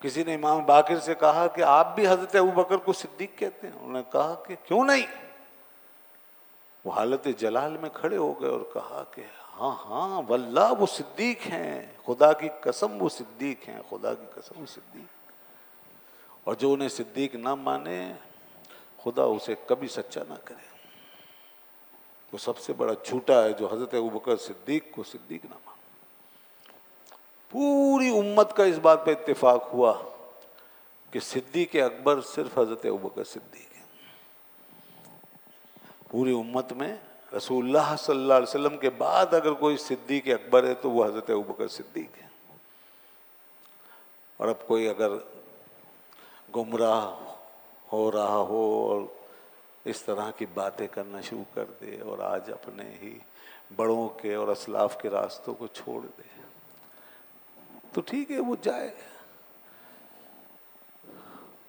کسی نے امام باقر سے کہا کہ آپ بھی حضرت ابوبکر کو صدیق کہتے ہیں؟ انہوں نے کہا کہ کیوں نہیں. وہ حالت جلال میں کھڑے ہو گئے اور کہا کہ ہاں ہاں واللہ وہ صدیق ہیں، خدا کی قسم وہ صدیق ہیں، خدا کی قسم وہ صدیق. اور جو انہیں صدیق نہ مانے خدا اسے کبھی سچا نہ کرے. وہ سب سے بڑا جھوٹا ہے جو حضرت ابوبکر صدیق کو صدیق نہ مانے. پوری امت کا اس بات پہ اتفاق ہوا کہ صدیق اکبر صرف حضرت ابوبکر صدیق ہے. پوری امت میں رسول اللہ صلی اللہ علیہ وسلم کے بعد اگر کوئی صدیق اکبر ہے تو وہ حضرت ابوبکر صدیق ہے. اور اب کوئی اگر گمراہ ہو رہا ہو اور اس طرح کی باتیں کرنا شروع کر دے اور آج اپنے ہی بڑوں کے اور اسلاف کے راستوں کو چھوڑ دے تو ٹھیک ہے، وہ جائے.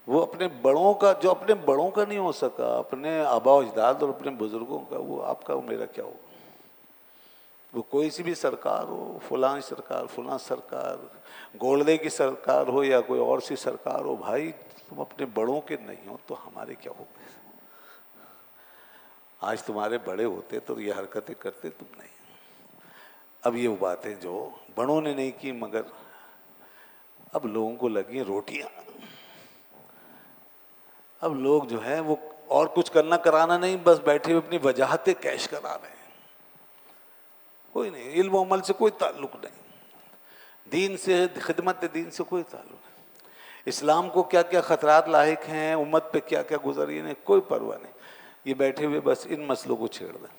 وہ اپنے بڑوں کا، جو اپنے بڑوں کا نہیں ہو سکا، اپنے آبا و اجداد اور اپنے بزرگوں کا، وہ آپ کا اور میرا کیا ہوگا؟ وہ کوئی سی بھی سرکار ہو، فلاں سرکار، فلاں سرکار، گولڈے کی سرکار ہو یا کوئی اور سی سرکار ہو، بھائی تم اپنے بڑوں کے نہیں ہو تو ہمارے کیا ہوگا؟ آج تمہارے بڑے ہوتے تو یہ حرکتیں کرتے، تم نہیں. اب یہ وہ باتیں جو بڑوں نے نہیں کی مگر اب لوگوں کو لگی روٹیاں. اب لوگ جو ہیں وہ اور کچھ کرنا کرانا نہیں، بس بیٹھے ہوئے اپنی وجاہتیں کیش کرا رہے ہیں. کوئی نہیں، علم و عمل سے کوئی تعلق نہیں، دین سے، خدمت دین سے کوئی تعلق نہیں. اسلام کو کیا کیا خطرات لاحق ہیں، امت پہ کیا کیا گزری ہے، کوئی پرواہ نہیں. یہ بیٹھے ہوئے بس ان مسئلوں کو چھیڑ دیں.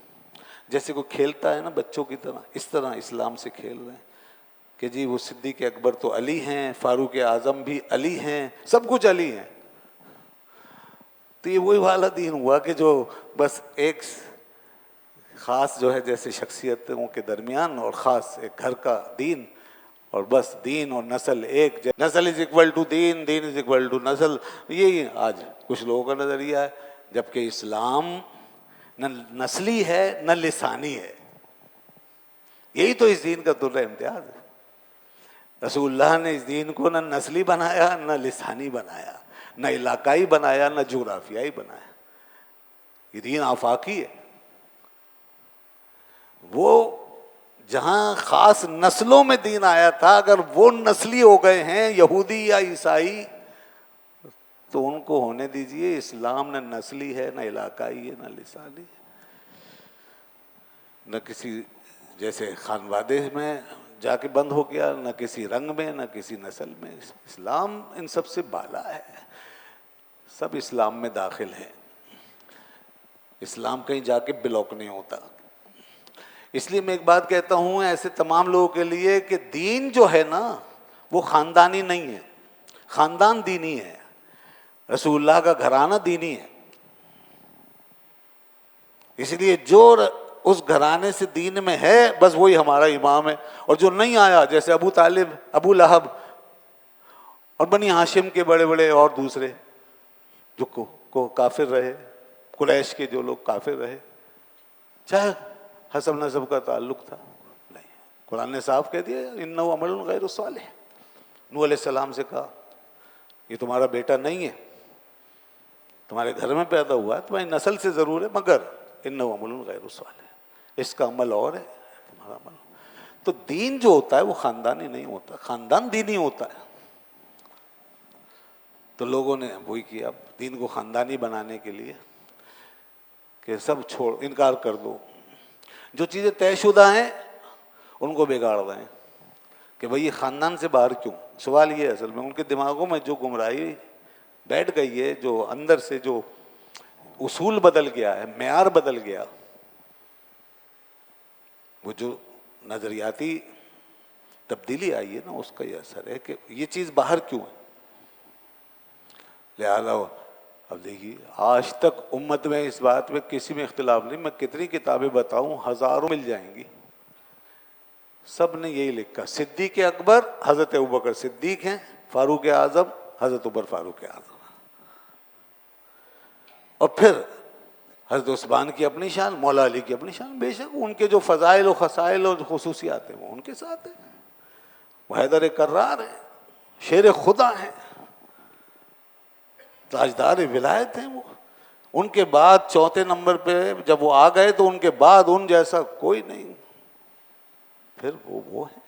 جیسے کوئی کھیلتا ہے نا بچوں کی طرح، اس طرح اسلام سے کھیل رہے ہیں کہ جی وہ صدیق اکبر تو علی ہیں، فاروق اعظم بھی علی ہیں، سب کچھ علی ہیں. تو یہ وہی والا دین ہوا کہ جو بس ایک خاص جو ہے جیسے شخصیتوں کے درمیان اور خاص ایک گھر کا دین، اور بس دین اور نسل ایک، نسل از اکول ٹو دین، دین از اکول ٹو نسل. یہی آج کچھ لوگوں کا نظریہ ہے، جبکہ اسلام نہ نسلی ہے نہ لسانی ہے. یہی تو اس دین کا درجہ امتیاز ہے. رسول اللہ نے اس دین کو نہ نسلی بنایا نہ لسانی بنایا، نہ علاقائی بنایا نہ جغرافیائی بنایا. یہ دین آفاقی ہے. وہ جہاں خاص نسلوں میں دین آیا تھا، اگر وہ نسلی ہو گئے ہیں یہودی یا عیسائی تو ان کو ہونے دیجئے. اسلام نہ نسلی ہے نہ علاقائی ہے نہ لسانی ہے، نہ کسی جیسے خانوادے میں جا کے بند ہو گیا، نہ کسی رنگ میں نہ کسی نسل میں. اسلام ان سب سے بالا ہے، سب اسلام میں داخل ہیں. اسلام کہیں جا کے بلاک نہیں ہوتا. اس لیے میں ایک بات کہتا ہوں ایسے تمام لوگوں کے لیے کہ دین جو ہے نا وہ خاندانی نہیں ہے، خاندان دینی ہے. رسول اللہ کا گھرانہ دینی ہے. اس لیے جو اس گھرانے سے دین میں ہے بس وہی ہمارا امام ہے، اور جو نہیں آیا جیسے ابو طالب، ابو لہب اور بنی ہاشم کے بڑے بڑے اور دوسرے جو کو کافر رہے، قریش کے جو لوگ کافر رہے، چاہے حسب نسب کا تعلق تھا، نہیں. قرآن نے صاف کہہ دیا انہ عمل غیر صالح. نوح علیہ السلام سے کہا یہ تمہارا بیٹا نہیں ہے، تمہارے گھر میں پیدا ہوا ہے، تمہاری نسل سے ضرور ہے، مگر انہ عمل غیر صالح، اس کا عمل اور ہے، تمہارا عمل. تو دین جو ہوتا ہے وہ خاندانی نہیں ہوتا، خاندان دینی ہوتا ہے. تو لوگوں نے وہی کیا دین کو خاندانی بنانے کے لیے کہ سب چھوڑ، انکار کر دو. جو چیزیں طے شدہ ہیں ان کو بگاڑ رہے ہیں کہ بھئی یہ خاندان سے باہر کیوں. سوال یہ ہے اصل میں ان کے دماغوں میں جو گمراہی بیٹھ گئی ہے، جو اندر سے جو اصول بدل گیا ہے، معیار بدل گیا، وہ جو نظریاتی تبدیلی آئی ہے نا اس کا یہ اثر ہے کہ یہ چیز باہر کیوں ہے. لہٰذا اب دیکھیے آج تک امت میں اس بات میں کسی میں اختلاف نہیں. میں کتنی کتابیں بتاؤں، ہزاروں مل جائیں گی، سب نے یہی لکھا صدیق اکبر حضرت ابوبکر صدیق ہیں، فاروق اعظم حضرت عمر فاروق اعظم. اور پھر حضرت عثمان کی اپنی شان، مولا علی کی اپنی شان. بے شک ان کے جو فضائل و خصائل اور خصوصیات ہیں وہ ان کے ساتھ ہیں. وہ حیدر کرار ہیں، شیر خدا ہیں. تاجدار ولایت ہیں وہ. ان کے بعد چوتھے نمبر پہ جب وہ آ گئے تو ان کے بعد ان جیسا کوئی نہیں, پھر وہ ہیں.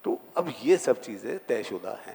تو اب یہ سب چیزیں طے شدہ ہیں.